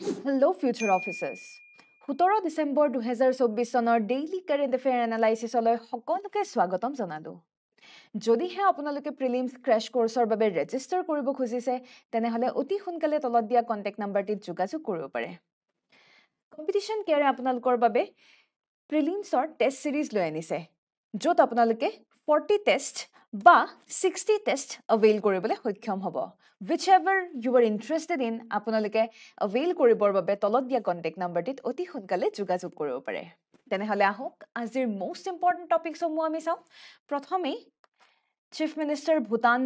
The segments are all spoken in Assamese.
Hello, future officers. 17 ডিসেম্বৰ 2024 চনৰ ডেইলি কাৰেণ্ট এফেয়াৰ এনালাইচিছলৈ সকলোকে স্বাগতম জনালোঁ। যদিহে আপোনালোকে প্ৰিলিমছ ক্ৰেছ কোৰ্ছৰ বাবে ৰেজিষ্টাৰ কৰিব খুজিছে, তেনেহ'লে অতি সোনকালে তলত দিয়া কণ্টেক্ট নাম্বাৰটিত যোগাযোগ কৰিব পাৰে। কম্পিটিশ্যন কেয়াৰে আপোনালোকৰ বাবে প্ৰিলিমছৰ টেষ্ট চিৰিজ লৈ আনিছে, য'ত আপোনালোকে 40 টেষ্ট বা 60 টেষ্ট অভেইল কৰিবলৈ সক্ষম হ'ব। whichever you are interested in, আপোনালোকে অভেইল কৰিবৰ বাবে তলত দিয়া কণ্টেক্ট নাম্বাৰটিত অতি সোনকালে যোগাযোগ কৰিব পাৰে। তেনেহ'লে আহক আজিৰ মষ্ট ইম্পৰ্টেণ্ট টপিকসমূহ আমি চাওঁ। প্ৰথমেই চিফ মিনিষ্টাৰ ভূটান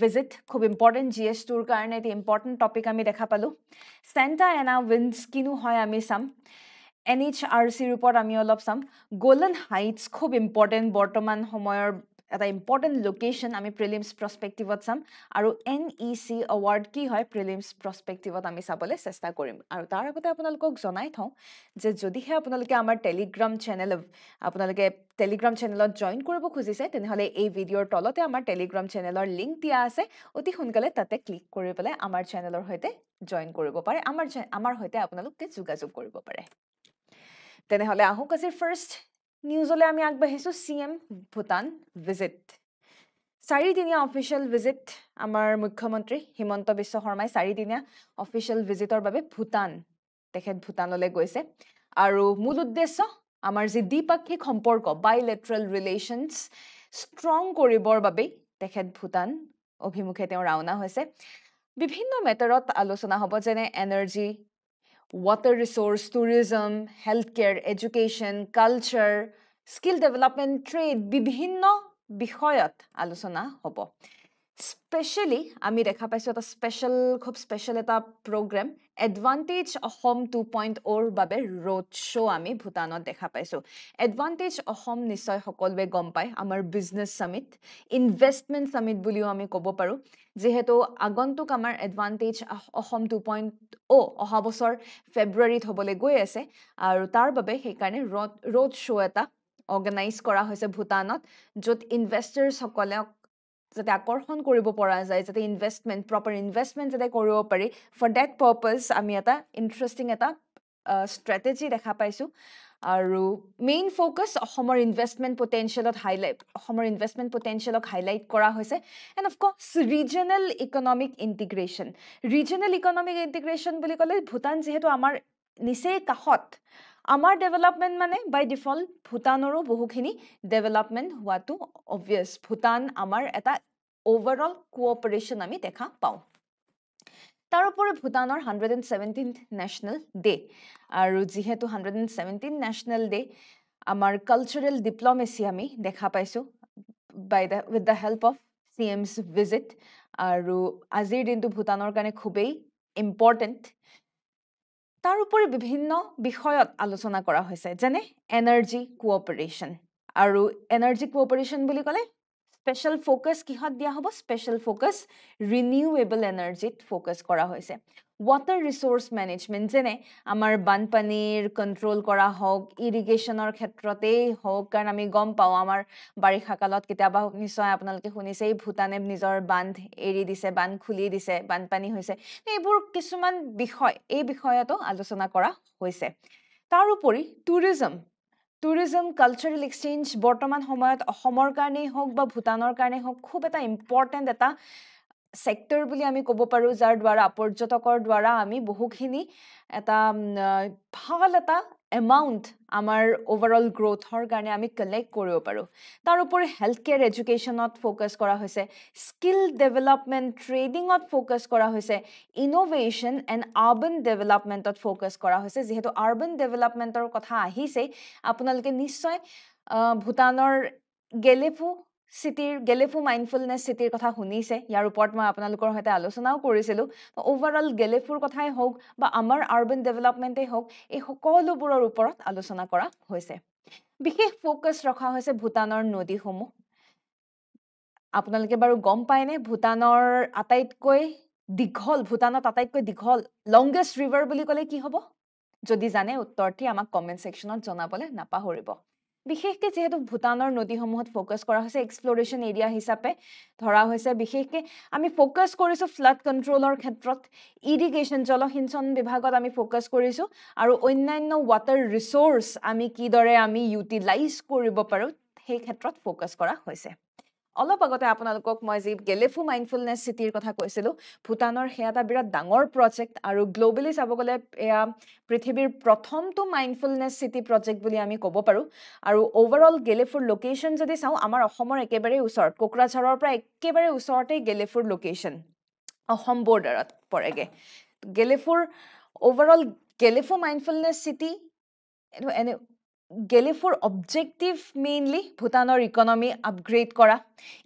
ভিজিট খুব ইম্পৰ্টেণ্ট GS2ৰ কাৰণে এটি ইম্পৰ্টেণ্ট টপিক আমি দেখা পালোঁ। চেণ্টা এনা উইণ্ডছ কিনো হয় আমি চাম। NHRCৰ ওপৰত আমি অলপ চাম। গোল্ডেন হাইটছ খুব ইম্পৰ্টেণ্ট বৰ্তমান সময়ৰ এটা ইম্পৰ্টেণ্ট লোকেশ্যন আমি প্ৰিলিমছ প্ৰস্পেক্টিভত চাম আৰু NEC এৱাৰ্ড কি হয় প্ৰিলিমছ প্ৰস্পেক্টিভত আমি চাবলৈ চেষ্টা কৰিম। আৰু তাৰ আগতে আপোনালোকক জনাই থওঁ যে যদিহে আপোনালোকে আমাৰ টেলিগ্ৰাম চেনেলত জইন কৰিব খুজিছে, তেনেহ'লে এই ভিডিঅ'ৰ তলতে আমাৰ টেলিগ্ৰাম চেনেলৰ লিংক দিয়া আছে। অতি সোনকালে তাতে ক্লিক কৰি পেলাই আমাৰ চেনেলৰ সৈতে জইন কৰিব পাৰে, আমাৰ সৈতে আপোনালোকে যোগাযোগ কৰিব পাৰে। তেনেহ'লে আহক আজিৰ ফাৰ্ষ্ট নিউজলৈ আমি আগবাঢ়িছোঁ। CM ভূটান ভিজিট, 4দিনীয়া অফিচিয়েল ভিজিট। আমাৰ মুখ্যমন্ত্ৰী হিমন্ত বিশ্ব শৰ্মাই 4দিনীয়া অফিচিয়েল ভিজিটৰ বাবে তেখেত ভূটানলৈ গৈছে। আৰু মূল উদ্দেশ্য আমাৰ যি দ্বিপাক্ষিক সম্পৰ্ক বাইলেটাৰেল ৰিলেশ্যনছ ষ্ট্ৰং কৰিবৰ বাবেই তেখেত ভূটান অভিমুখে তেওঁ ৰাওনা হৈছে। বিভিন্ন মেটাৰত আলোচনা হ'ব, যেনে energy, water resource, tourism, healthcare, education, culture, skill development, trade, বিভিন্ন বিষয়ত আলোচনা হ'ব। স্পেচিয়েলি আমি দেখা পাইছোঁ এটা খুব স্পেচিয়েল এটা প্ৰগ্ৰেম এডভান্টেজ অসম 2.0ৰ বাবে ৰোড শ্ব' আমি ভূটানত দেখা পাইছোঁ। এডভান্টেজ অসম নিশ্চয় সকলোৱে গম পায়, আমাৰ বিজনেছ চামিট, ইনভেষ্টমেণ্ট চামিট বুলিও আমি ক'ব পাৰোঁ। যিহেতু আগন্তুক আমাৰ এডভান্টেজ অসম 2.0 অহা বছৰ ফেব্ৰুৱাৰীত হ'বলৈ গৈ আছে, আৰু তাৰ বাবে সেইকাৰণে ৰোড শ্ব' এটা অৰ্গেনাইজ কৰা হৈছে ভূটানত, য'ত ইনভেষ্টাৰ্ছসকলক যাতে আকৰ্ষণ কৰিব পৰা যায়, যাতে প্ৰপাৰ ইনভেষ্টমেণ্ট যাতে কৰিব পাৰি, ফৰ ডেট পাৰ্পাজ আমি এটা ইণ্টাৰেষ্টিং এটা ষ্ট্ৰেটেজি দেখা পাইছোঁ। আৰু মেইন ফ'কাছ অসমৰ ইনভেষ্টমেণ্ট পটেঞ্চিয়েলক হাইলাইট কৰা হৈছে। And of course regional economic integration বুলি ক'লে ভূটান যিহেতু আমাৰ নিচেই কাষত, আমাৰ ডেভেলপমেণ্ট মানে বাই ডিফল্ট ভূটানৰো বহুখিনি ডেভেলপমেণ্ট হোৱাটো অবভিয়াছ। ভূটান আমাৰ এটা অভাৰঅল কোঅপাৰেশ্যন আমি দেখা পাওঁ। তাৰোপৰি ভূটানৰ 117th নেশ্যনেল ডে, আৰু যিহেতু 117th নেশ্যনেল ডে, আমাৰ কালচাৰেল ডিপ্ল'মেচি আমি দেখা পাইছোঁ with the help of CM's visit. আৰু আজিৰ দিনটো ভূটানৰ কাৰণে খুবেই ইম্পৰ্টেণ্ট। তাৰোপৰি বিভিন্ন বিষয়ত আলোচনা কৰা হৈছে, যেনে এনাৰ্জি কোঅপাৰেশ্যন। আৰু এনাৰ্জি কোঅপাৰেশ্যন বুলি ক'লে স্পেচিয়েল ফ'কাছ কিহত দিয়া হ'ব? স্পেচিয়েল ফ'কাছ ৰিনিউৱেবল এনাৰ্জিত ফ'কাছ কৰা হৈছে। ৱাটাৰ ৰিচোৰ্চ মেনেজমেণ্ট, যেনে আমাৰ বানপানীৰ কণ্ট্ৰল কৰা হওক, ইৰিগেশ্যনৰ ক্ষেত্ৰতেই হওক, কাৰণ আমি গম পাওঁ আমাৰ বাৰিষা কালত কেতিয়াবা নিশ্চয় আপোনালোকে শুনিছেই ভূটানে নিজৰ বান্ধ এৰি দিছে, বান্ধ খুলি দিছে, বানপানী হৈছে। এইবোৰ কিছুমান বিষয়, এই বিষয়তো আলোচনা কৰা হৈছে। তাৰোপৰি টুৰিজম কালচাৰেল এক্সচেঞ্জ বৰ্তমান সময়ত অসমৰ কাৰণেই হওক বা ভূটানৰ কাৰণেই হওক খুব এটা ইম্পৰ্টেণ্ট এটা ছেক্টৰ বুলি আমি ক'ব পাৰোঁ, যাৰ দ্বাৰা পৰ্যটকৰ দ্বাৰা আমি বহুখিনি এটা ভাল এটা এমাউণ্ট আমাৰ অভাৰঅল গ্ৰ'থৰ কাৰণে আমি কালেক্ট কৰিব পাৰোঁ। তাৰোপৰি হেল্থ কেয়াৰ এডুকেশ্যনত ফ'কাছ কৰা হৈছে, স্কিল ডেভেলপমেণ্ট ট্ৰেডিঙত ফ'কাছ কৰা হৈছে, ইন'ভেশ্যন এণ্ড আৰ্বান ডেভেলপমেণ্টত ফ'কাছ কৰা হৈছে। যিহেতু আৰ্বান ডেভেলপমেণ্টৰ কথা আহিছেই, আপোনালোকে নিশ্চয় ভূটানৰ গেলেফু মাইণ্ডফুলনেছ চিটিৰ কথা শুনিছে। ইয়াৰ ওপৰত মই আপোনালোকৰ সৈতে আলোচনাও কৰিছিলোঁ। অভাৰঅল গেলেফুৰ কথাই হওক বা আমাৰ আৰ্বান ডেভেলপমেণ্টেই হওক, এই সকলোবোৰৰ ওপৰত আলোচনা কৰা হৈছে। বিশেষ ফ'কাছ ৰখা হৈছে ভূটানৰ নদীসমূহ। আপোনালোকে বাৰু গম পায়নে ভূটানত আটাইতকৈ দীঘল লংগেষ্ট ৰিভাৰ বুলি ক'লে কি হ'ব? যদি জানে উত্তৰটি আমাক কমেণ্ট ছেকশ্যনত জনাবলৈ নাপাহৰিব। বিশেষকৈ যেহেতু ভূটানৰ নদীসমূহত ফ'কাছ কৰা হৈছে এক্সপ্ল'ৰেশ্যন এৰিয়া হিচাপে ধৰা হৈছে বিশেষকৈ আমি ফ'কাছ কৰিছোঁ ফ্লাড কণ্ট্ৰলৰ ক্ষেত্ৰত ইৰিগেশ্যন জলসিঞ্চন বিভাগত আমি ফ'কাছ কৰিছোঁ আৰু অন্যান্য ৱাটাৰ ৰিচোৰ্চ আমি কিদৰে আমি ইউটিলাইজ কৰিব পাৰোঁ সেই ক্ষেত্ৰত ফ'কাছ কৰা হৈছে অলপ আগতে আপোনালোকক মই যি গেলেফু মাইণ্ডফুলনেছ চিটিৰ কথা কৈছিলোঁ ভূটানৰ সেয়া এটা বিৰাট ডাঙৰ প্ৰজেক্ট আৰু গ্ল'বেলি চাব গ'লে এয়া পৃথিৱীৰ প্ৰথমটো মাইণ্ডফুলনেছ চিটি প্ৰজেক্ট বুলি আমি ক'ব পাৰোঁ আৰু অ'ভাৰঅল গেলেফুৰ লোকেশ্যন যদি চাওঁ আমাৰ অসমৰ একেবাৰে ওচৰত কোকৰাঝাৰৰ পৰা একেবাৰে ওচৰতেই গেলেফুৰ লোকেশ্যন অসম বৰ্ডাৰত পৰেগৈ গেলেফুৰ অ'ভাৰঅল গেলেফু মাইণ্ডফুলনেছ চিটি এনে গেলেফুৰ অবজেক্টিভ মেইনলি ভূটানৰ ইকনমি আপগ্ৰেড কৰা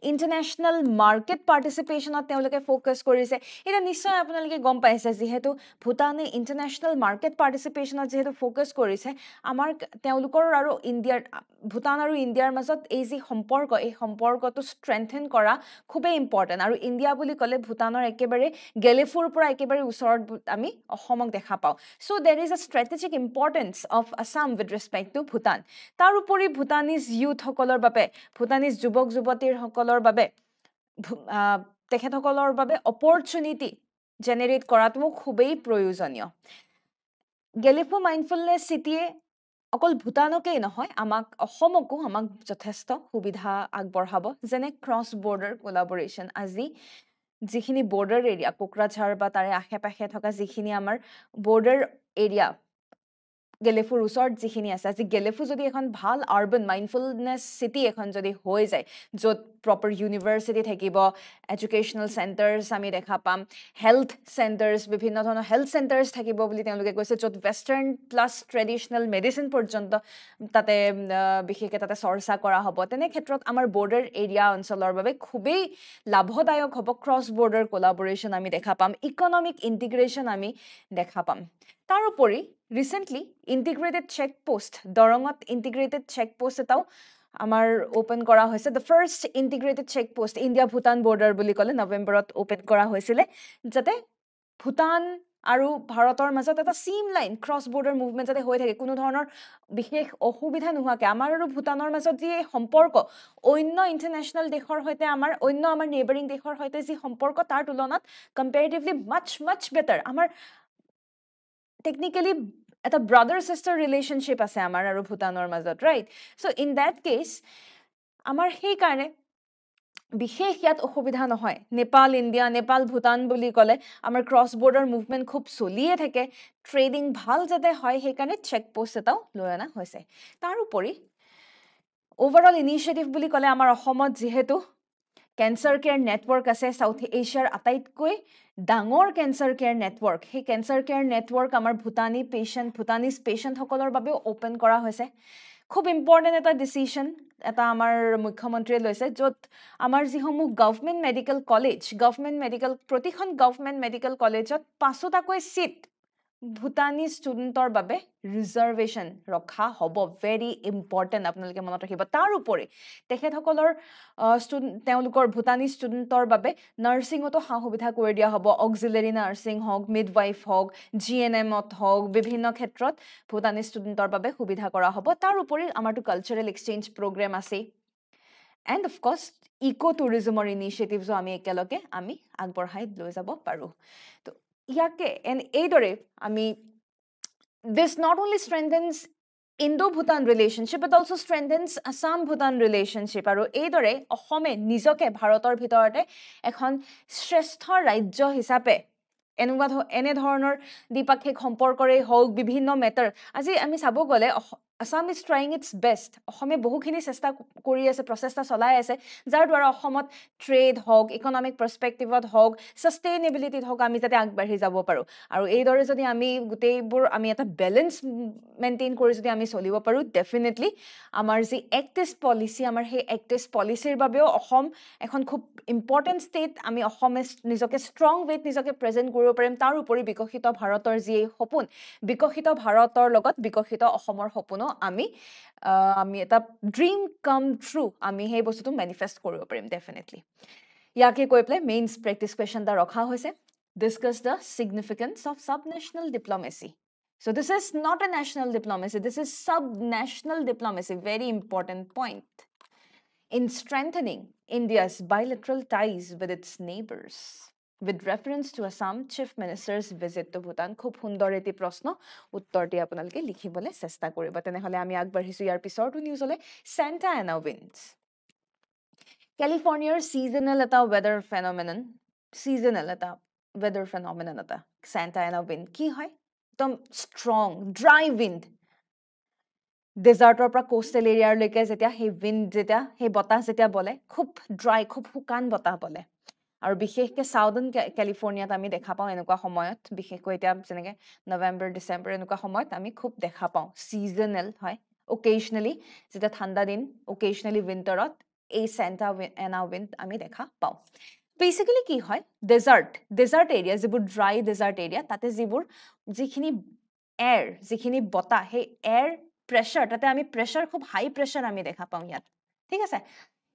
ইণ্টাৰনেশ্যনেল মাৰ্কেট পাৰ্টিচিপেশ্যনত তেওঁলোকে ফ'কাছ কৰিছে এতিয়া নিশ্চয় আপোনালোকে গম পাইছে যিহেতু ভূটানে ইণ্টাৰনেশ্যনেল মাৰ্কেট পাৰ্টিচিপেশ্যনত যিহেতু ফ'কাছ কৰিছে আমাৰ তেওঁলোকৰ আৰু ইণ্ডিয়াৰ ভূটান আৰু ইণ্ডিয়াৰ মাজত এই যি সম্পৰ্ক এই সম্পৰ্কটো ষ্ট্ৰেংথেন কৰা খুবেই ইম্পৰ্টেণ্ট আৰু ইণ্ডিয়া বুলি ক'লে ভূটানৰ একেবাৰে গেলেফুৰ পৰা একেবাৰে ওচৰত আমি অসমক দেখা পাওঁ চ' there is a strategic importance of Assam with respect to Bhutan তাৰোপৰি ভূটানিজ ইউথসকলৰ বাবে ভূটানিজ যুৱক যুৱতীসকলৰ বাবে তেখেতসকলৰ বাবে অপৰচুনিটি জেনেৰেট কৰাটো খুবেই প্ৰয়োজনীয় গেলেফু মাইণ্ডফুলনেছ চিটিয়ে অকল ভূটানকেই নহয় আমাক অসমকো আমাক যথেষ্ট সুবিধা আগবঢ়াব যেনে ক্ৰছ বৰ্ডাৰ কোলাবৰেশ্যন আজি যিখিনি বৰ্ডাৰ এৰিয়া কোকৰাঝাৰ বা তাৰে আশে পাশে থকা যিখিনি আমাৰ বৰ্ডাৰ এৰিয়া গেলেফুৰ ওচৰত যিখিনি আছে আজি গেলেফু যদি এখন ভাল আৰ্বান মাইণ্ডফুলনেছ চিটি এখন যদি হৈ যায় য'ত প্ৰপাৰ ইউনিভাৰ্চিটি থাকিব এডুকেশ্যনেল চেণ্টাৰ্ছ আমি দেখা পাম হেল্থ চেণ্টাৰ্ছ বিভিন্ন ধৰণৰ হেল্থ চেণ্টাৰ্ছ থাকিব বুলি তেওঁলোকে কৈছে য'ত ৱেষ্টাৰ্ণ প্লাছ ট্ৰেডিশ্যনেল মেডিচিন পৰ্যন্ত তাতে বিশেষকৈ তাতে চৰ্চা কৰা হ'ব তেনে ক্ষেত্ৰত আমাৰ বৰ্ডাৰ এৰিয়া অঞ্চলৰ বাবে খুবেই লাভদায়ক হ'ব ক্ৰছ বৰ্ডাৰ কোলাবৰেশ্যন আমি দেখা পাম ইকনমিক ইণ্টিগ্ৰেশ্যন আমি দেখা পাম তাৰোপৰি ৰিচেণ্টলি ইণ্টিগ্ৰেটেড চেক পোষ্ট দৰঙত ইণ্টিগ্ৰেটেড চেক পোষ্ট এটাও আমাৰ অ'পেন কৰা হৈছে the first integrated check post India Bhutan border বুলি ক'লে নৱেম্বৰত অ'পেন কৰা হৈছিলে যাতে ভূটান আৰু ভাৰতৰ মাজত এটা SIM line cross border movement যাতে হৈ থাকে কোনো ধৰণৰ বিশেষ অসুবিধা নোহোৱাকৈ আমাৰ আৰু ভূটানৰ মাজত যি সম্পৰ্ক অন্য ইণ্টাৰনেশ্যনেল দেশৰ সৈতে আমাৰ নেইবাৰিং দেশৰ সৈতে যি সম্পৰ্ক তাৰ তুলনাত কম্পেৰিটিভলি মাছ বেটাৰ আমাৰ টেকনিকেলি এটা ব্ৰাদাৰ চিষ্টাৰ ৰিলেশ্যনশ্বিপ আছে আমাৰ আৰু ভূটানৰ মাজত right so' in that case আমাৰ সেইকাৰণে বিশেষ ইয়াত অসুবিধা নহয় নেপাল ইণ্ডিয়া নেপাল ভূটান বুলি ক'লে আমাৰ ক্ৰছ বৰ্ডাৰ মুভমেণ্ট খুব চলিয়ে থাকে ট্ৰেডিং ভাল যাতে হয় সেইকাৰণে চেক পোষ্ট এটাও লৈ অনা হৈছে তাৰোপৰি অ'ভাৰঅল ইনিচিয়েটিভ বুলি ক'লে আমাৰ অসমত যিহেতু কেঞ্চাৰ কেয়াৰ নেটৱৰ্ক আছে চাউথ এছিয়াৰ আটাইতকৈ ডাঙৰ কেঞ্চাৰ কেয়াৰ নেটৱৰ্ক সেই কেঞ্চাৰ কেয়াৰ নেটৱৰ্ক আমাৰ ভূটানিজ পেচেণ্টসকলৰ বাবেও অ'পেন কৰা হৈছে খুব ইম্পৰ্টেণ্ট এটা ডিচিশ্যন এটা আমাৰ মুখ্যমন্ত্ৰীয়ে লৈছে য'ত আমাৰ যিসমূহ প্ৰতিখন গভৰ্ণমেণ্ট মেডিকেল কলেজত 5টাকৈ চিট ভূটানী ষ্টুডেণ্টৰ বাবে ৰিজাৰ্ভেশ্যন ৰখা হ'ব ভেৰি ইম্পৰ্টেণ্ট আপোনালোকে মনত ৰাখিব তাৰোপৰি তেখেতসকলৰ তেওঁলোকৰ ভূটানী ষ্টুডেণ্টৰ বাবে নাৰ্ছিঙতো সা সুবিধা কৰি দিয়া হ'ব অক্সিলেৰী নাৰ্ছিং হওক মিডৱাইফ হওক GNMত হওক বিভিন্ন ক্ষেত্ৰত ভূটানী ষ্টুডেণ্টৰ বাবে সুবিধা কৰা হ'ব তাৰোপৰি আমাৰতো কালচাৰেল এক্সচেঞ্জ প্ৰগ্ৰেম আছেই এণ্ড অফক'ৰ্ছ ইক' টুৰিজমৰ ইনিচিয়েটিভছো আমি একেলগে আগবঢ়াই লৈ যাব পাৰোঁ তো ইয়াকে এইদৰে আমি this not only strengthens Indo-Bhutan relationship but also strengthens Assam-Bhutan relationship আৰু এইদৰে অসমে নিজকে ভাৰতৰ ভিতৰতে এখন শ্ৰেষ্ঠ ৰাজ্য হিচাপে এনে ধৰণৰ দ্বিপাক্ষিক সম্পৰ্কৰে হওক বিভিন্ন মেটাৰ আজি আমি চাব গ'লে Assam is trying its best অসমে বহুখিনি চেষ্টা কৰি আছে প্ৰচেষ্টা চলাই আছে যাৰ দ্বাৰা অসমত ট্ৰেড হওক ইকনমিক পাৰ্সপেক্টিভত হওক সাস্টেইনেবিলিটিত হওক আমি যাতে আগবাঢ়ি যাব পাৰোঁ আৰু এইদৰে যদি আমি গোটেইবোৰ আমি এটা বেলেন্স মেইনটেইন কৰি যদি আমি চলিব পাৰোঁ ডেফিনেটলি আমাৰ যি এক্ট ইষ্ট পলিচি আমাৰ সেই এক্ট ইষ্ট পলিচিৰ বাবেও অসম এখন খুব ইম্পৰ্টেণ্ট ষ্টেট আমি অসমে নিজকে ষ্ট্ৰং ৱেত নিজকে প্ৰেজেণ্ট কৰিব পাৰিম তাৰ উপৰি বিকশিত ভাৰতৰ যি সপোন বিকশিত ভাৰতৰ লগত বিকশিত অসমৰ সপোনো আমি এটা ড্ৰিম কাম ট্ৰু আমি সেই বস্তুটো মেনিফেষ্ট কৰিব পাৰিম ডেফিনেটলি ইয়াকে কৈ পেলাই মেইনছ প্ৰেক্টিছ কুৱেশ্যন এটা ৰখা হৈছে discuss the significance of sub national diplomacy So this is not a national diplomacy. This is sub-national diplomacy. Very important point. In strengthening India's bilateral ties with its neighbors. With reference to Assam Chief Minister's visit to Bhutan, খুব সুন্দৰ এটি প্ৰশ্ন উত্তৰ দি আপোনালোকে লিখিবলৈ চেষ্টা কৰিব তেনেহলে আমি আগবাঢ়িছো ইয়াৰ পিছৰটো নিউজলৈ Santa Ana winds. California's seasonal eta weather phenomenon eta Santa Ana wind কি হয় একদম strong dry wind ডেজাৰ্টৰ পৰা কোষ্টেল এৰিয়ালৈকে যেতিয়া সেই উইণ্ড যেতিয়া সেই বতাহ যেতিয়া বলে খুব ড্ৰাই খুব শুকান বতাহ বলে আৰু বিশেষকৈ সাউদাৰ্ণ কেলিফৰ্নিয়াত আমি দেখা পাওঁ এনেকুৱা সময়ত বিশেষকৈ এতিয়া যেনেকৈ নৱেম্বৰ ডিচেম্বৰ এনেকুৱা সময়ত আমি খুব দেখা পাওঁ ছিজনেল হয় অকেজনেলি যেতিয়া ঠাণ্ডা দিন অকেজনেলি উইণ্টাৰত এই Santa Ana wind আমি দেখা পাওঁ বেসিক্যালি কি হয় ডেজাৰ্ট এৰিয়া যিবোৰ ড্ৰাই ডেজাৰ্ট এৰিয়া তাতে যিখিনি এয়াৰ যিখিনি বতাহ সেই এয়াৰ প্ৰেছাৰ তাতে আমি প্ৰেছাৰ খুব হাই প্ৰেছাৰ আমি দেখা পাওঁ ইয়াত ঠিক আছে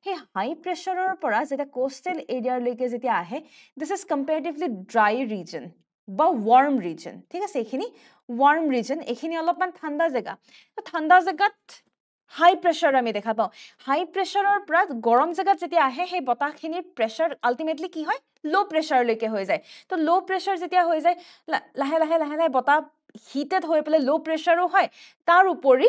সেই হাই প্ৰেছাৰৰ পৰা যেতিয়া কোষ্টেল এৰিয়ালৈকে যেতিয়া আহে this is comparatively dry region বা ৱাৰ্ম ৰিজন ঠিক আছে এইখিনি ৱাৰ্ম ৰিজন এইখিনি অলপমান ঠাণ্ডা জেগা ঠাণ্ডা জেগাত হাই প্ৰেছাৰ আমি দেখা পাওঁ হাই প্ৰেছাৰৰ পৰা গৰম জেগাত যেতিয়া আহে সেই বতাহখিনিৰ প্ৰেছাৰ আল্টিমেটলি কি হয় লো প্ৰেছাৰলৈকে হৈ যায় তো লো প্ৰেছাৰ যেতিয়া হৈ যায় লাহে লাহে বতাহ হিটেড হৈ পেলাই লো প্ৰেছাৰো হয় তাৰ উপৰি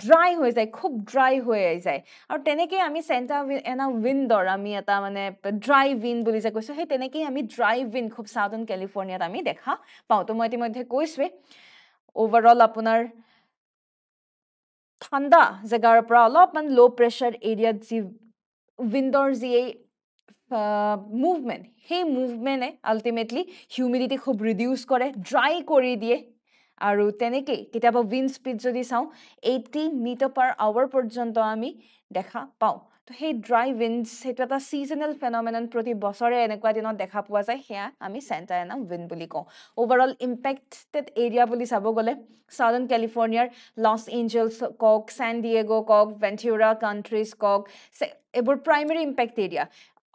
ড্ৰাই হৈ যায় খুব ড্ৰাই হৈ যায় আৰু তেনেকৈ আমি Santa Ana উইণ্ডৰ আমি এটা মানে ড্ৰাই উইণ্ড বুলি যে কৈছোঁ সেই তেনেকেই আমি ড্ৰাই উইণ্ড খুব সাউদাৰ্ণ কেলিফৰ্নিয়াত আমি দেখা পাওঁ তো মই ইতিমধ্যে কৈছোঁৱেই অভাৰঅল আপোনাৰ ঠাণ্ডা জেগাৰ পৰা অলপমান লো প্ৰেছাৰ এৰিয়াত যি উইণ্ডৰ যি মুভমেণ্ট সেই মুভমেণ্টে আল্টিমেটলি হিউমিডিটি খুব ৰিডিউচ কৰে ড্ৰাই কৰি দিয়ে আৰু তেনেকেই কেতিয়াবা উইণ্ড স্পীড যদি চাওঁ 80 মিটাৰ পাৰ আৱাৰ পৰ্যন্ত আমি দেখা পাওঁ তো সেই ড্ৰাই উইণ্ডছ সেইটো এটা ছিজনেল ফেনমেনন প্ৰতি বছৰে এনেকুৱা দিনত দেখা পোৱা যায় সেয়া আমি Santa Ana উইণ্ড বুলি কওঁ অভাৰঅল ইম্পেক্টেড এৰিয়া বুলি চাব গ'লে সাউদাৰ্ণ কেলিফৰ্নিয়াৰ লছ এঞ্জেলছ কওক San Diego কওক ভেন্টুৰা কাণ্ট্ৰিজ কওক এইবোৰ প্ৰাইমেৰী ইম্পেক্ট এৰিয়া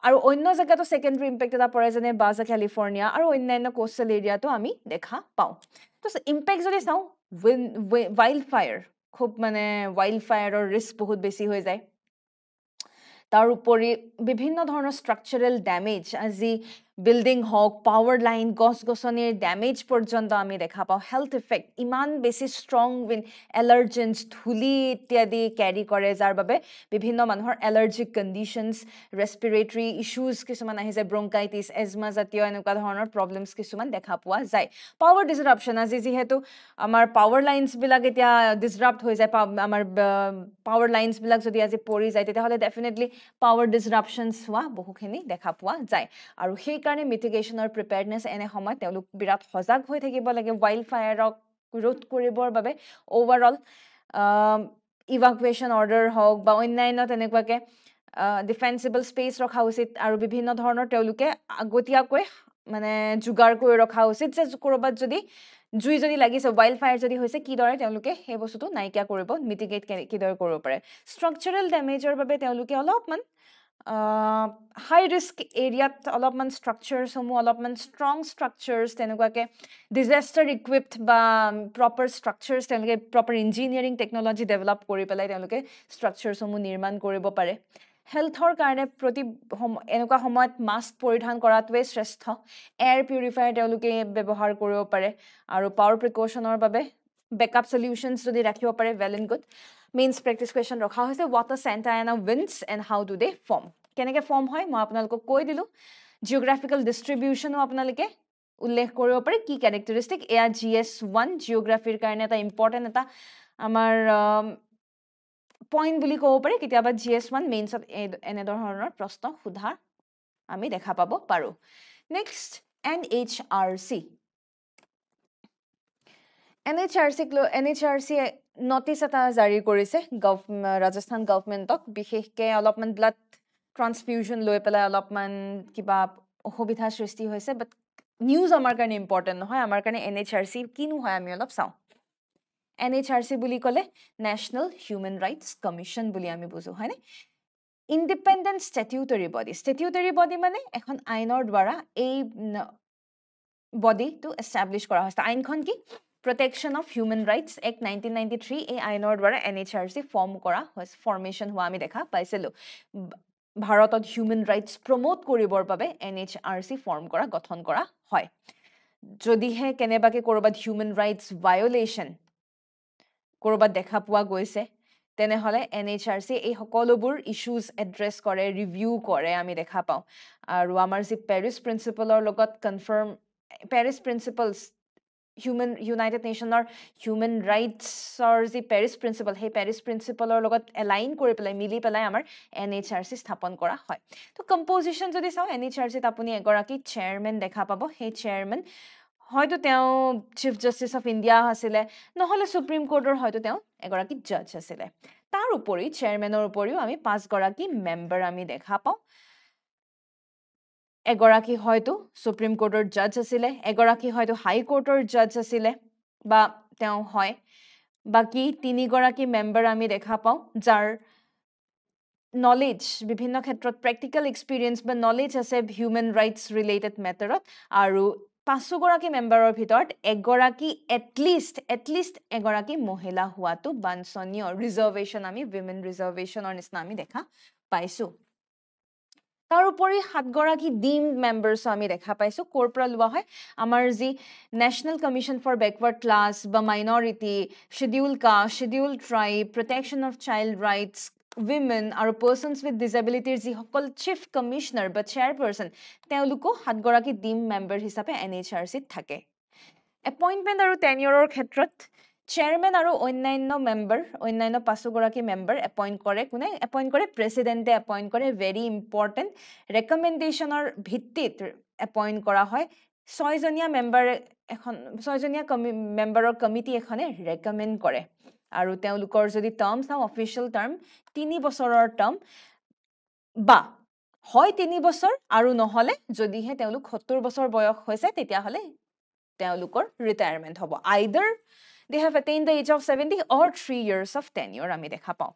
আৰু অন্য জেগাতো সেকেন্ডাৰী ইম্পেক্ট এটা পৰে যেনে বাজা কেলিফৰ্নিয়া আৰু অন্যান্য কোষ্টেল এৰিয়াতো আমি দেখা পাওঁ তো ইম্পেক্ট যদি চাওঁ ওয়াইল্ড ফায়াৰ খুব মানে ওয়াইল্ড ফায়াৰৰ ৰিস্ক বহুত বেছি হৈ যায় তাৰ উপৰি বিভিন্ন ধৰণৰ ষ্ট্ৰাকচাৰেল ড্যামেজ আজি বিল্ডিং হওক পাৱাৰ লাইন গছ-গছনিৰ ড্যামেজ পৰ্যন্ত আমি দেখা পাওঁ হেলথ ইফেক্ট ইমান বেছি ষ্ট্ৰং উইণ্ড এলাৰ্জেন্স ধূলি ইত্যাদি ক্যাৰি কৰে যাৰ বাবে বিভিন্ন মানুহৰ এলাৰ্জিক কণ্ডিশ্যনছ ৰেস্পিৰেটৰী ইস্যুজ কিছুমান আহি যায় ব্ৰংকাইটিছ এজমা জাতীয় এনেকুৱা ধৰণৰ প্ৰব্লেমছ কিছুমান দেখা পোৱা যায় পাৱাৰ ডিসৰাপশ্যন আজি যিহেতু আমাৰ পাৱাৰ লাইনছবিলাক এতিয়া ডিসৰাপ্ট হৈ যায় আমাৰ পাৱাৰ লাইনছবিলাক যদি আজি পৰি যায় তেতিয়াহ'লে ডেফিনেটলি পাৱাৰ ডিসৰাপশ্যনছ হোৱা বহুখিনি দেখা পোৱা যায় আৰু সেই কাৰণে মিটিগেশ্যনৰ প্ৰিপেয়াৰনেছ এনে সময় তেওঁলোক বিৰাট সজাগ হৈ থাকিব লাগে ওয়াইল্ড ফায়াৰক ৰোধ কৰিবৰ বাবে ওভাৰঅল ইভাকুৱেশ্যন অৰ্ডাৰ হওক বা অন্যান্য তেনেকুৱাকৈ ডিফেন্সিবল স্পেচ ৰখা উচিত আৰু বিভিন্ন ধৰণৰ তেওঁলোকে আগতীয়াকৈ মানে যোগাৰ কৰি ৰখা উচিত যে ক'ৰবাত যদি জুই যদি লাগিছে ওয়াইল্ড ফায়াৰ যদি হৈছে কিদৰে তেওঁলোকে সেই বস্তুটো নাইকিয়া কৰিব মিটিগেট কিদৰে কৰিব পাৰে ষ্ট্ৰাকচাৰেল ডেমেজৰ বাবে তেওঁলোকে অলপমান হাই ৰিস্ক এৰিয়াত অলপমান ষ্ট্ৰাকচাৰসমূহ অলপমান ষ্ট্ৰং ষ্ট্ৰাকচাৰ্ছ তেনেকুৱাকৈ ডিজাষ্টাৰ ইকুইপড বা প্ৰপাৰ ষ্ট্ৰাকচাৰ্ছ তেওঁলোকে প্ৰপাৰ ইঞ্জিনিয়াৰিং টেকন'লজি ডেভেলপ কৰি পেলাই তেওঁলোকে ষ্ট্ৰাকচাৰসমূহ নিৰ্মাণ কৰিব পাৰে হেলথৰ কাৰণে প্ৰতি এনেকুৱা সময়ত মাস্ক পৰিধান কৰাটোৱে শ্ৰেষ্ঠ এয়াৰ পিউৰিফায়াৰ তেওঁলোকে ব্যৱহাৰ কৰিব পাৰে আৰু পাৱাৰ প্ৰিকশ্যনৰ বাবে বেকআপ সলিউশনছ যদি ৰাখিব পাৰে well and good mains practice question ৰখা হৈছে what are Santa Ana winds and how do they form কেনেকৈ ফৰ্ম হয় মই আপোনালোকক কৈ দিলোঁ জিঅ'গ্ৰাফিকেল ডিষ্ট্ৰিবিউশ্যনো আপোনালোকে উল্লেখ কৰিব পাৰে কি কেৰেক্টাৰিষ্টিক এয়া GS1 জিঅ'গ্ৰাফিৰ কাৰণে এটা ইম্পৰ্টেণ্ট এটা আমাৰ পইণ্ট বুলি ক'ব পাৰি কেতিয়াবা GS1 মেইনছত এনেধৰণৰ প্ৰশ্ন সোধা আমি দেখা পাব পাৰোঁ নেক্সট NHRC নটিচ এটা জাৰি কৰিছে ৰাজস্থান গভৰ্ণমেণ্টক বিশেষকৈ অলপমান ব্লাড ট্ৰান্সফিউজন লৈ পেলাই অলপমান কিবা অসুবিধাৰ সৃষ্টি হৈছে বাট নিউজ আমাৰ কাৰণে ইম্পৰ্টেণ্ট নহয় আমাৰ কাৰণে NHRC কিনো হয় আমি অলপ চাওঁ NHRC বুলি ক'লে নেশ্যনেল হিউমেন ৰাইটছ কমিশ্যন বুলি আমি বুজোঁ হয়নে ইণ্ডিপেণ্ডেণ্ট ষ্টেটিউটৰী বডি মানে এখন আইনৰ দ্বাৰা এই বডিটো এষ্টাব্লিছ কৰা হৈছে আইনখন কি Protection of Human Rights Act 1993 এই আইনৰ দ্বাৰা NHRC ফৰ্ম কৰা হৈছে ফৰ্মেশন হোৱা আমি দেখা পাইছিলো ভাৰতত হিউম্যান ৰাইটস প্ৰমোট কৰিবৰ বাবে NHRC ফৰ্ম কৰা গঠন কৰা হয় যদিহে কেনেবাকে কৰবাত হিউম্যান ৰাইটস ভায়োলেশন কৰবাত দেখা পোৱা গৈছে তেনেহলে NHRC এই সকলোবোৰ ইস্যুজ এড্ৰেছ কৰে ৰিভিউ কৰে আমি দেখা পাওঁ আৰু আমাৰ যি পেৰিছ প্ৰিন্সিপলৰ লগত confirm Paris principles United Nations Human Rights যি পেৰিছ প্ৰিন্সিপল সেই পেৰিছ প্ৰিন্সিপলৰ লগত এলাইন কৰি পেলাই মিলি পেলাই আমাৰ NHRC স্থাপন কৰা হয় তো কম্পোজিশন যদি চাও NHRC ত আপুনি এগৰাকী চেয়াৰম্যান দেখা পাব সেই চেয়াৰম্যান হয়তো তেওঁ চিফ জাস্টিস অফ ইন্ডিয়া আছিল নহলে সুপ্ৰিম কোৰ্টৰ হয়তো তেওঁ এগৰাকী জাজ আছিল তাৰ উপৰি চেয়াৰম্যানৰ উপৰিও আমি 5 গৰাকী মেম্বাৰ আমি দেখা পাওঁ এগৰাকী হয়তো সুপ্ৰিম কোৰ্টৰ জাজ আছিল এগৰাকী হয়তো হাই কোৰ্টৰ জাজ আছিল বা তেওঁ হয় বাকি 3 গৰাকী মেম্বাৰ আমি দেখা পাওঁ যাৰ নলেজ বিভিন্ন ক্ষেত্ৰত প্ৰ্যাকটিক্যাল এক্সপেৰিয়েন্স বা নলেজ আছে হিউম্যান ৰাইটস ৰিলেটেড মেটাৰত আৰু 5 গৰাকী মেম্বাৰৰ ভিতৰত এগৰাকী এটলিষ্ট এগৰাকী মহিলা হোৱাটো বাঞ্ছনীয় ৰিজাৰ্ভেশন আমি উইমেন ৰিজাৰ্ভেশনৰ নিচিনা আমি দেখা পাইছো তাৰ উপৰি 7 গৰাকী ডিমড মেম্বাৰছ আমি দেখা পাইছো কৰপৰা লোৱা হয় আমাৰ যি national commission for backward class বা minority scheduled caste scheduled tribe protection of child rights women আৰু persons with disabilities যি সকল চিফ কমিশনাৰ বা চেয়াৰপাৰসন তেওঁলোকো 7 গৰাকী ডিম মেম্বাৰ হিচাপে NHRC থাকে এপইন্টমেন্ট আৰু টেনিয়ৰৰ ক্ষেত্ৰত চেয়াৰম্যান আৰু অন্যান্য মেম্বাৰ অন্যান্য 5 গৰাকী মেম্বাৰ এপইন্ট কৰে কোনে এপইন্ট কৰে প্ৰেসিডেন্টে এপইন্ট কৰে ভেৰি ইম্পৰ্টেন্ট ৰেকমেন্ডেশনৰ ভিত্তিত এপইন্ট কৰা হয় 6 জনীয়া মেম্বাৰ এখন 6 জনীয়া মেম্বাৰৰ কমিটি এখনে ৰেকমেন্ড কৰে আৰু তেওঁলোকৰ যদি টাৰ্ম চাও অফিচিয়েল টাৰ্ম 3 বছৰৰ টাৰ্ম বা হয় 3 বছৰ আৰু নহলে যদিহে তেওঁলোক 70 বছৰ বয়স হৈছে তেতিয়া হলে তেওঁলোকৰ ৰিটায়াৰমেন্ট হ'ব either they have attained the age of 70 or 3 years of tenure আমি দেখা পাওঁ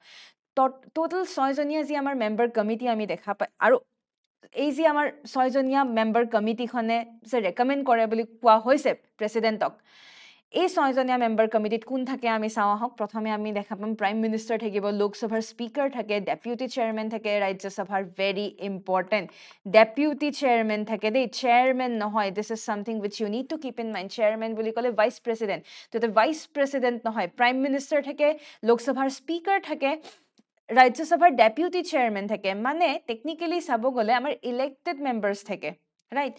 total 6 জনীয়া যি আমাৰ মেম্বাৰ কমিটি আমি দেখা পাই আৰু এই যে আমাৰ 6 জনীয়া মেম্বাৰ কমিটিখনে যে ৰেকমেন্ড কৰে বুলি কোৱা হৈছে প্ৰেসিডেন্টক এই 6 জনীয়া মেম্বাৰ কমিটিত কোন থাকে আমি চাও হক প্ৰথমে আমি দেখা পাম প্ৰাইম মিনিষ্টাৰ থাকিব লোকসভাৰ স্পিকাৰ থাকে ডেপুটি চেয়াৰম্যান থাকে ৰাজ্যসভাৰ ভেৰি ইম্পৰ্টেন্ট ডেপুটি চেয়াৰম্যান থাকে দেই চেয়াৰম্যান নহয় this is something which you need to keep in mind chairman বুলি কলে ভাইস প্ৰেসিডেন্ট তো ভাইস প্ৰেসিডেন্ট নহয় প্ৰাইম মিনিষ্টাৰ থাকে লোকসভাৰ স্পিকাৰ থাকে ৰাজ্যসভাৰ ডেপুটি চেয়াৰম্যান থাকে মানে টেকনিক্যালি চাব গলে আমাৰ ইলেক্টেড মেম্বাৰছ থাকে ৰাইট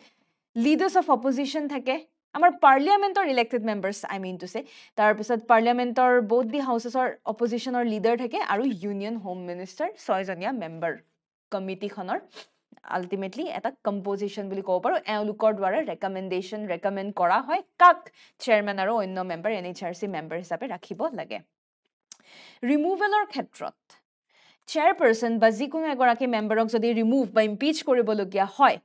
লিডাৰ্স অফ অপজিশন থাকে আমাৰ পাৰ্লিয়ামেন্টৰ elected members I mean to say তাৰ পিছত পাৰ্লিয়ামেন্টৰ বোথ দি হাউসেছৰ অপজিশনৰ লিডাৰ থাকে আৰু ইউনিয়ন হোম মিনিষ্টাৰ 6 জনীয়া মেম্বাৰ কমিটিখনৰ আলটিমেটলি এটা কম্পোজিশন বুলি ক'ব পাৰো এওঁলোকৰ দ্বাৰা ৰেকমেন্ড কৰা হয় কাক চেয়াৰম্যান আৰু অন্য মেম্বাৰ NHRC মেম্বাৰ হিচাপে ৰাখিব লাগে ৰিমুভেলৰ ক্ষেত্ৰত চেয়াৰপাৰসন বা যিকোনো এগৰাকী মেম্বাৰক যদি ৰিমুভ বা ইম্পিচ কৰিবলগীয়া হয়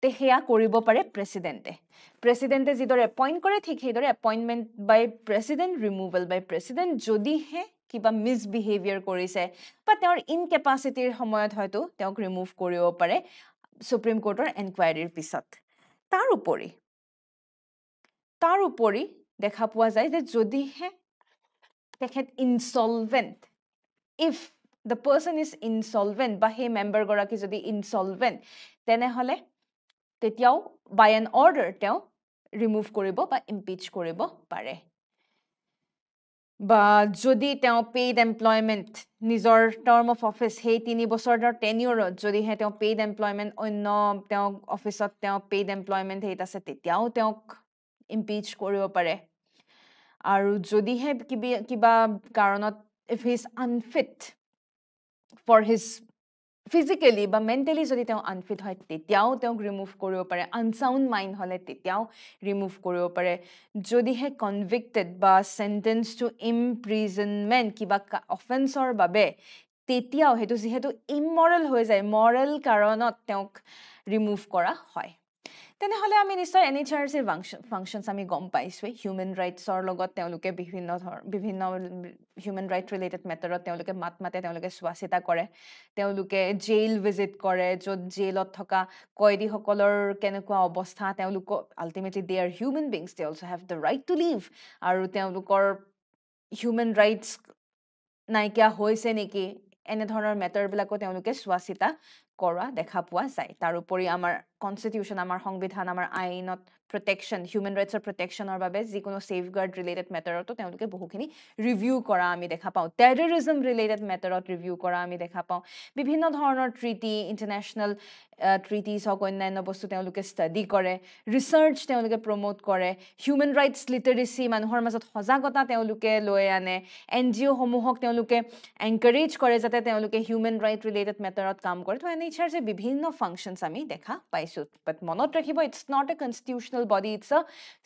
তে হেয়া কৰিব পাৰে প্ৰেসিডেন্টে যিদৰে এপইন্ট কৰে ঠিক সেইদৰে এপইন্টমেন্ট বাই প্ৰেসিডেন্ট ৰিমুভেল বাই প্ৰেসিডেন্ট যদিহে কিবা মিসবিহেভিয়াৰ কৰিছে বা তেওঁৰ ইনকেপাসিটিৰ সময়ত হয়তো তেওঁক ৰিমুভ কৰিব পাৰে সুপ্ৰিম কোৰ্টৰ এনকুৱাইৰিৰ পিছত তাৰ উপৰি দেখা পোৱা যায় যে যদিহে তেখেত insolvent if the person is insolvent বা হে মেম্বাৰ গৰাকী যদি insolvent তেনেহলে তেতিয়াও by an order তেওঁ ৰিমুভ কৰিব বা ইম্পিচ কৰিব পাৰে বা যদি তেওঁ পেইড এমপ্লয়মেন্ট নিজৰ টাৰ্ম অফ অফিস হে 3 বছৰৰ টেনিয়ৰত যদি হে তেওঁ পেইড এমপ্লয়মেন্ট অন্য তেওঁ অফিসত তেওঁ পেইড এমপ্লয়মেন্ট হেত আছে তেতিয়াও তেওঁক ইম্পিচ কৰিব পাৰে আৰু যদি হে কিবা কাৰণত if he is unfit for his physically বা mentally যদি তেওঁ unfit হয় তেতিয়াও তেওঁক ৰিমুভ কৰিব পাৰে unsound mind হলে তেতিয়াও ৰিমুভ কৰিব পাৰে যদি হে convicted বা sentenced to imprisonment কিবা অফেন্সৰ বাবে তেতিয়াও হেতু যেহেতু immoral হৈ যায় moral কাৰণত তেওঁক ৰিমুভ কৰা হয় তেনেহ'লে আমি নিশ্চয় NHRCৰ ফাংচনছ আমি গম পাইছোৱেই হিউমেন ৰাইটছৰ লগত তেওঁলোকে বিভিন্ন হিউমেন ৰাইট ৰিলেটেড মেটাৰত তেওঁলোকে মাতে তেওঁলোকে চোৱা চিতা কৰে তেওঁলোকে জেইল ভিজিট কৰে য'ত জেইলত থকা কয়দীসকলৰ কেনেকুৱা অৱস্থা তেওঁলোক ultimately they are human beings they also' have the right to live আৰু তেওঁলোকৰ হিউমেন ৰাইটছ নাইকিয়া হৈছে নেকি এনেধৰণৰ মেটাৰবিলাকো তেওঁলোকে চোৱা চিতা কৰা দেখা পোৱা যায় তাৰোপৰি আমাৰ কনষ্টিটিউশ্যন আমাৰ সংবিধান আমাৰ আইনত প্ৰটেকশ্যন হিউমেন ৰাইটছৰ প্ৰটেকশ্যনৰ বাবে যিকোনো ছেফগাৰ্ড ৰিলেটেড মেটাৰতো তেওঁলোকে বহুখিনি ৰিভিউ কৰা আমি দেখা পাওঁ টেৰৰিজম ৰিলেটেড মেটাৰত ৰিভিউ কৰা আমি দেখা পাওঁ বিভিন্ন ধৰণৰ ট্ৰিটি ইণ্টাৰনেশ্যনেল ট্ৰিটিজ হওক অন্যান্য বস্তু তেওঁলোকে ষ্টাডি কৰে ৰিচাৰ্চ তেওঁলোকে প্ৰমোট কৰে হিউমেন ৰাইটছ লিটাৰেচি মানুহৰ মাজত সজাগতা তেওঁলোকে লৈ আনে NGOসমূহক তেওঁলোকে এনকাৰেজ কৰে যাতে তেওঁলোকে হিউমেন ৰাইট ৰিলেটেড মেটাৰত কাম কৰে তো NHRCৰ বিভিন্ন ফাংচনছ আমি দেখা পাইছোঁ বাট মনত ৰাখিব it's not a constitutional body it's a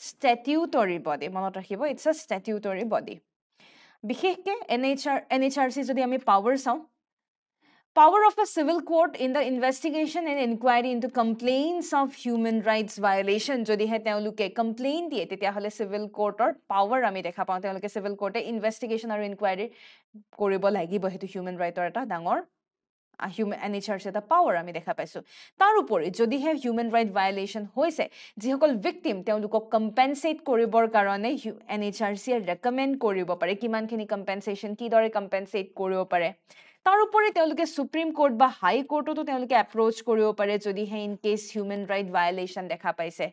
statutory body মনত ৰাখিব ইটছ আ ষ্টেটিউটৰী বডি বিশেষকৈ NHRC যদি আমি পাৱাৰ চাওঁ Power of a civil court in the investigation and inquiry into complaints of human rights violation যদিহে তেওঁলোকে কমপ্লেইন দিয়ে তেতিয়াহ'লে চিভিল কোৰ্টৰ পাৱাৰ আমি দেখা পাওঁ তেওঁলোকে চিভিল কোৰ্টে ইনভেষ্টিগেশ্যন আৰু ইনকুৱাৰী কৰিব লাগিব সেইটো হিউমেন ৰাইটৰ এটা ডাঙৰ NHRC এটা পাৱাৰ আমি দেখা পাইছোঁ তাৰোপৰি যদিহে হিউমেন ৰাইট ভায়লেশ্যন হৈছে যিসকল ভিক্টিম তেওঁলোকক কম্পেনচেট কৰিবৰ কাৰণে NHRCয়ে ৰেকমেণ্ড কৰিব পাৰে কিমানখিনি কম্পেনচেশ্যন কিদৰে কম্পেনচেট কৰিব পাৰে তাৰোপৰি তেওঁলোকে সুপ্ৰিম কোৰ্ট বা হাই কোৰ্টতো তেওঁলোকে এপ্ৰ'চ কৰিব পাৰে যদিহে in case human right violation দেখা পাইছে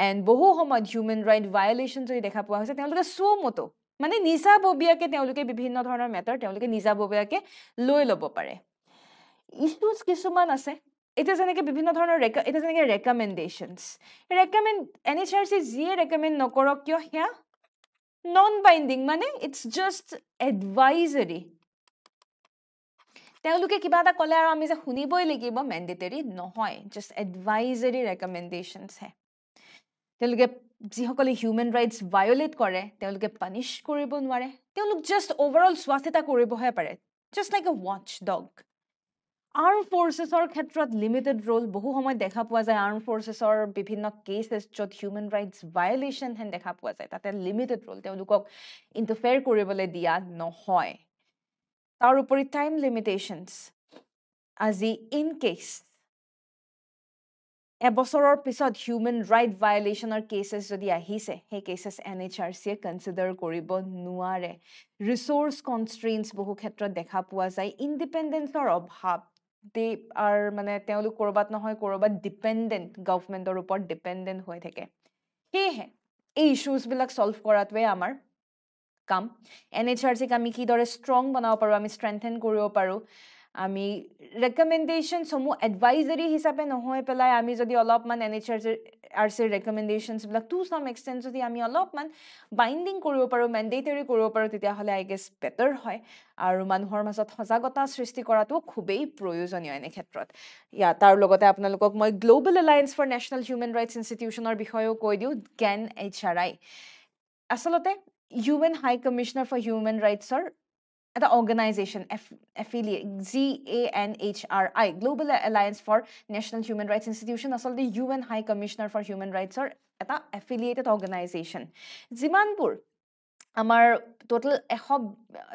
এণ্ড বহু সময়ত হিউমেন ৰাইট ভায়লেশ্যন যদি দেখা পোৱা হৈছে তেওঁলোকে সুমতো মানে নিজাববীয়াকৈ তেওঁলোকে বিভিন্ন ধৰণৰ মেটাৰ তেওঁলোকে নিজাববীয়াকৈ লৈ ল'ব পাৰে ইছ্যুজ কিছুমান আছে এতিয়া যেনেকৈ বিভিন্ন ধৰণৰ এতিয়া যেনেকৈ ৰেকমেণ্ডেশ্যনছ NHRC যিয়ে ৰেকমেণ্ড নকৰক কিয় সেয়া নন বাইণ্ডিং মানে ইটছ জাষ্ট এডভাইজৰী তেওঁলোকে কিবা এটা ক'লে আৰু আমি যে শুনিবই লাগিব মেণ্ডেটৰী নহয় জাষ্ট এডভাইজৰী ৰেকমেণ্ডেশ্যনছহে তেওঁলোকে যিসকলে হিউমেন ৰাইটছ ভায়লেট কৰে তেওঁলোকে পানিছ কৰিব নোৱাৰে তেওঁলোক জাষ্ট অভাৰঅল চোৱা চিতা কৰিবহে পাৰে just like a watch dog arm ফ'ৰ্চেছৰ ক্ষেত্ৰত লিমিটেড ৰোল বহু সময়ত দেখা পোৱা যায় আৰ্ম ফ'ৰ্চেছৰ বিভিন্ন কেছেছ য'ত হিউমেন ৰাইটছ ভায়লেশ্যন হেন দেখা পোৱা যায় তাতে লিমিটেড ৰোল তেওঁলোকক ইণ্টাৰফেয়াৰ কৰিবলৈ দিয়া নহয় তাৰোপৰি টাইম লিমিটেশ্যনছ আজি ইন কেছ এবছৰৰ পিছত হিউমেন ৰাইট ভায়লেশ্যনৰ কেছেছ যদি আহিছে সেই কেছেছ NHRCয়ে কনচিডাৰ কৰিব নোৱাৰে ৰিচোৰ্চ কনষ্ট্ৰেইনছ বহু ক্ষেত্ৰত দেখা পোৱা যায় ইণ্ডিপেণ্ডেঞ্চৰ অভাৱ দে আৰ মানে তেওঁলোক ক'ৰবাত নহয় ক'ৰবাত ডিপেণ্ডেণ্ট গভৰ্ণমেণ্টৰ ওপৰত ডিপেণ্ডেণ্ট হৈ থাকে সেয়েহে এই ইছ্যুজবিলাক ছল্ভ কৰাটোৱে আমাৰ কাম NHRCক আমি কিদৰে ষ্ট্ৰং বনাব পাৰোঁ আমি ষ্ট্ৰেংথেন কৰিব পাৰোঁ আমি ৰেকমেণ্ডেশ্যনসমূহ এডভাইজৰী হিচাপে নহয় পেলাই আমি যদি অলপমান NHRCৰ ৰেকমেণ্ডেশ্যনছবিলাক টু চাম এক্সটেণ্ট যদি আমি অলপমান বাইণ্ডিং কৰিব পাৰোঁ মেণ্ডেটৰী কৰিব পাৰোঁ তেতিয়াহ'লে আই গেছ বেটাৰ হয় আৰু মানুহৰ মাজত সজাগতা সৃষ্টি কৰাটো খুবেই প্ৰয়োজনীয় এনে ক্ষেত্ৰত তাৰ লগতে আপোনালোকক মই global alliance for national human rights ইনষ্টিটিউশ্যনৰ বিষয়েও কৈ দিওঁ GANHRI আচলতে UN High Commissioner for Human Rightsৰ এটা organisation affiliate GANHRI global alliance for national human rights institution আচলতে UN High Commissioner for Human Rightsৰ এটা এফিলিয়েটেড অৰ্গেনাইজেশ্যন যিমানবোৰ আমাৰ টোটেল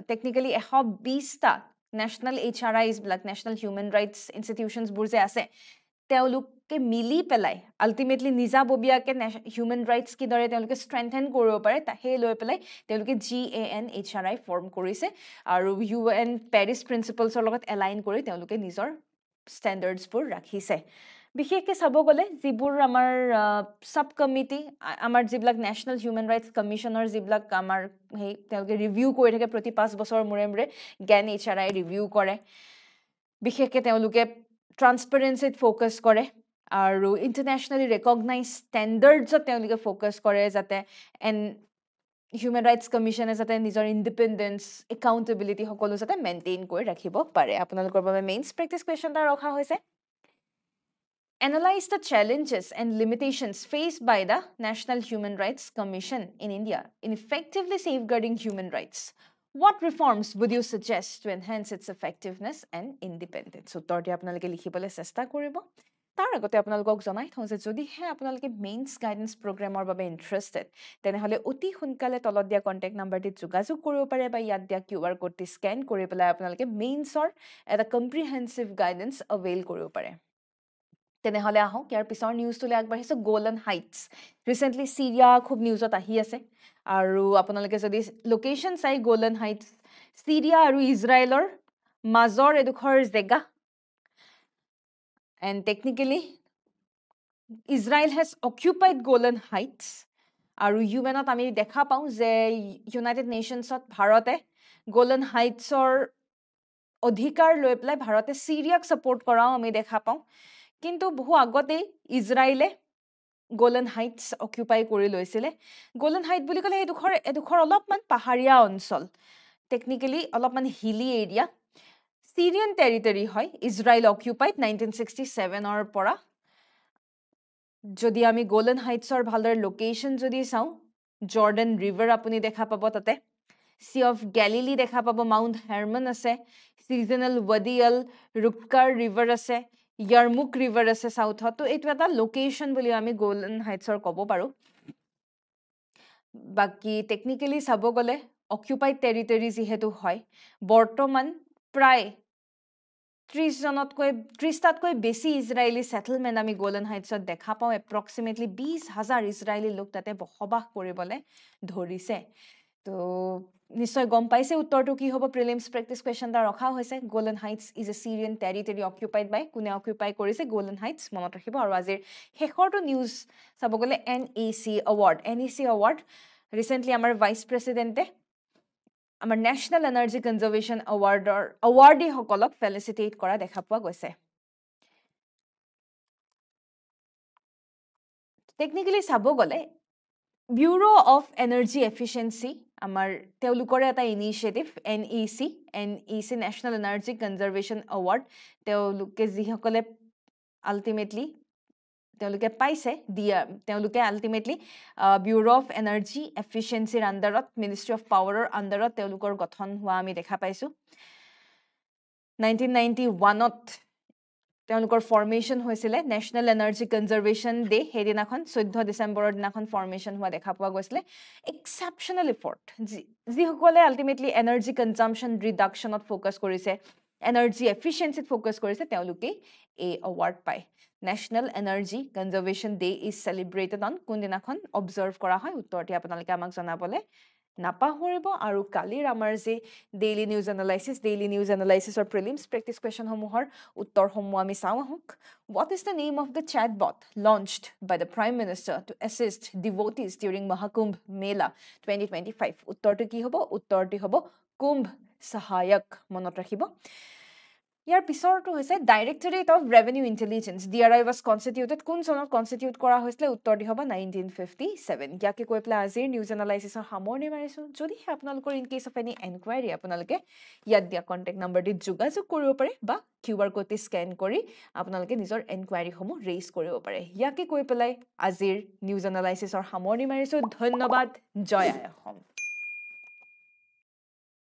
টেকনিকেলি 120টা নেশ্যনেল HRIছবিলাক নেশ্যনেল হিউমেন ৰাইটছ ইনষ্টিটিউশ্যনছবোৰ যে আছে তেওঁলোকে মিলি পেলাই আল্টিমেটলি নিজাববীয়াকৈ হিউমেন ৰাইটছ কিদৰে তেওঁলোকে ষ্ট্ৰেংথেন কৰিব পাৰে সেই লৈ পেলাই তেওঁলোকে GANHRI ফৰ্ম কৰিছে আৰু UN পেৰিছ প্ৰিন্সিপলছৰ লগত এলাইন কৰি তেওঁলোকে নিজৰ ষ্টেণ্ডাৰ্ডছবোৰ ৰাখিছে বিশেষকৈ চাব গ'লে যিবোৰ আমাৰ ছাব কমিটি আমাৰ যিবিলাক নেশ্যনেল হিউমেন ৰাইটছ কমিশ্যনৰ যিবিলাক আমাৰ তেওঁলোকে ৰিভিউ কৰি থাকে প্ৰতি 5 বছৰৰ মূৰে মূৰে GANHRI ৰিভিউ কৰে বিশেষকৈ তেওঁলোকে ট্ৰান্সপেৰেঞ্চিত ফ'কাছ কৰে আৰু ইণ্টাৰনেশ্যনেলি ৰেকগনাইজ ষ্টেণ্ডাৰ্ডছত তেওঁলোকে ফ'কাছ কৰে যাতে হিউমেন ৰাইটছ কমিশ্যনে যাতে নিজৰ ইণ্ডিপেণ্ডেঞ্চ একাউণ্টেবিলিটি সকলো যাতে মেইনটেইন কৰি ৰাখিব পাৰে আপোনালোকৰ বাবে মেইনছ প্ৰেক্টিছ কুৱেশ্যন এটা ৰখা হৈছে Analyze the challenges and limitations faced by the National Human Rights Commission in India in effectively safeguarding human rights. What reforms would you suggest to enhance its effectiveness and independence? So, torti apnalike likhibole chesta koribo. তাৰ আগতে আপোনালোকক জনাই থওঁ যে যদিহে আপোনালোকে মেইনছ গাইডেন্স প্ৰগ্ৰেমৰ বাবে ইণ্টাৰেষ্টেড তেনেহ'লে অতি সোনকালে তলত দিয়া কণ্টেক্ট নাম্বাৰটিত যোগাযোগ কৰিব পাৰে বা ইয়াত দিয়া QR কোডটি স্কেন কৰি পেলাই আপোনালোকে মেইনছৰ এটা কম্প্ৰিহেনচিভ গাইডেন্স অৱেইল কৰিব পাৰে তেনেহ'লে আহক ইয়াৰ পিছৰ নিউজটোলৈ আগবাঢ়িছোঁ গোলান হাইটছ ৰিচেণ্টলি চিৰিয়া খুব নিউজত আহি আছে আৰু আপোনালোকে যদি লোকেশ্যন চাই গোলান হাইটছ চিৰিয়া আৰু ইজৰাইলৰ মাজৰ এডোখৰ জেগা and technically Israel has occupied Golan Heights আৰু ইউএনত আমি দেখা পাওঁ যে ইউনাইটেড নেশ্যনছত ভাৰতে গোলান হাইটছৰ অধিকাৰ লৈ পেলাই ভাৰতে চিৰিয়াক ছাপোৰ্ট কৰাও আমি দেখা পাওঁ কিন্তু বহু আগতেই ইজৰাইলে গোলান হাইটছ অকুপাই কৰি লৈছিলে গোলান হাইট বুলি ক'লে এডোখৰ অলপমান পাহাৰীয়া অঞ্চল টেকনিকেলি অলপমান হিলি এৰিয়া Syrian territory হয় Israel occupied 1967 পৰা যদি আমি গোলান হাইটছৰ ভালদৰে লোকেশ্যন যদি চাওঁ জৰ্ডান ৰিভাৰ আপুনি দেখা পাব তাতে সি অফ গেলিলি দেখা পাব মাউণ্ট হেৰমন আছে সিজনেল ৱাডিয়াল ৰুকাৰ ৰিভাৰ আছে ইয়াৰমুক ৰিভাৰ আছে সাউথত তো এইটো এটা লোকেশ্যন বুলি আমি গোলান হাইটছৰ ক'ব পাৰোঁ বাকি টেকনিকেলি চাব গ'লে অকুপাইড টেৰিটৰি যিহেতু হয় বৰ্তমান প্ৰায় 30টাতকৈ বেছি ইজৰাইলী সেটেলমেন্ট আমি গোলান হাইটছত দেখা পাওঁ এপ্ৰক্সিমেটলি 20,000 ইজৰাইলী লোক তাতে বসবাস কৰিবলৈ ধৰিছে তো নিশ্চয় গম পাইছে উত্তৰটো কি হ'ব প্ৰিলিমছ প্ৰেক্টিছ কুৱেশ্যন এটা ৰখা হৈছে Golan Heights is a Syrian territory occupied by কোনে অকুপাই কৰিছে গোলান হাইটছ মনত ৰাখিব আৰু আজিৰ শেষৰটো নিউজ চাব গ'লে NEC এৱাৰ্ড ৰিচেণ্টলি আমাৰ ভাইচ প্ৰেচিডেণ্টে আমাৰ নেশ্যনেল এনাৰ্জি কনজাৰ্ভেশ্যন এৱাৰ্ডীসকলক ফেলিচিটেট কৰা দেখা পোৱা গৈছে টেকনিকেলি চাব গ'লে ব্যুৰো অফ এনাৰ্জি এফিচিয়েঞ্চি আমাৰ তেওঁলোকৰে এটা initiative NEC national energy conservation award তেওঁলোকে যিসকলে আল্টিমেটলি তেওঁলোকে পাইছে তেওঁলোকে আল্টিমেটলি ব্যুৰো অফ এনাৰ্জি এফিচিয়েঞ্চিৰ আণ্ডাৰত মিনিষ্ট্ৰী অফ পাৱাৰৰ আণ্ডাৰত তেওঁলোকৰ গঠন হোৱা আমি দেখা পাইছোঁ 1991ত তেওঁলোকৰ ফৰ্মেশ্যন হৈছিলে নেশ্যনেল এনাৰ্জি কনজাৰ্ভেশ্যন ডে সেইদিনাখন 14 ডিচেম্বৰৰ দিনাখন ফৰ্মেশ্যন হোৱা দেখা পোৱা গৈছিলে এক্সেপশ্যনেল এফৰ্ট যিসকলে আল্টিমেটলি এনাৰ্জি কনজাম্পশ্যন ৰিডাকশ্যনত ফ'কাছ কৰিছে এনাৰ্জি এফিচিয়েঞ্চিত ফ'কাছ কৰিছে তেওঁলোকে এই এৱাৰ্ড পায় national energy conservation day is celebrated on কোনদিনাখন অবজাৰ্ভ কৰা হয় উত্তৰটি আপোনালোকে আমাক জনাবলৈ নাপাহৰিব আৰু কালিৰ আমাৰ যে ডেইলি নিউজ এনালাইচিছৰ প্ৰিলিমছ প্ৰেক্টিছ কুৱেশ্যনসমূহৰ উত্তৰসমূহ আমি চাওঁ আহক what is the name of the chatbot launched by the prime minister to assist devotees during Mahakumbh Mela 2025 উত্তৰটো কি হ'ব উত্তৰটি হ'ব কুম্ভ সহায়ক মনত ৰাখিব ইয়াৰ পিছৰটো হৈছে directorate of revenue intelligence DRI was constituted কোন চনত কনষ্টিটিউট কৰা হৈছিলে উত্তৰটি হ'ব 1957 ইয়াকে কৈ পেলাই আজিৰ নিউজ এনালাইচিছৰ সামৰণি মাৰিছোঁ যদিহে আপোনালোকৰ in case of any enquiry আপোনালোকে ইয়াত দিয়া কণ্টেক্ট নাম্বাৰটিত যোগাযোগ কৰিব পাৰে বা QR কোডটি স্কেন কৰি আপোনালোকে নিজৰ এনকুৱাৰীসমূহ ৰেইজ কৰিব পাৰে ইয়াকে কৈ পেলাই আজিৰ নিউজ এনালাইচিছৰ সামৰণি মাৰিছোঁ ধন্যবাদ জয় আই অসম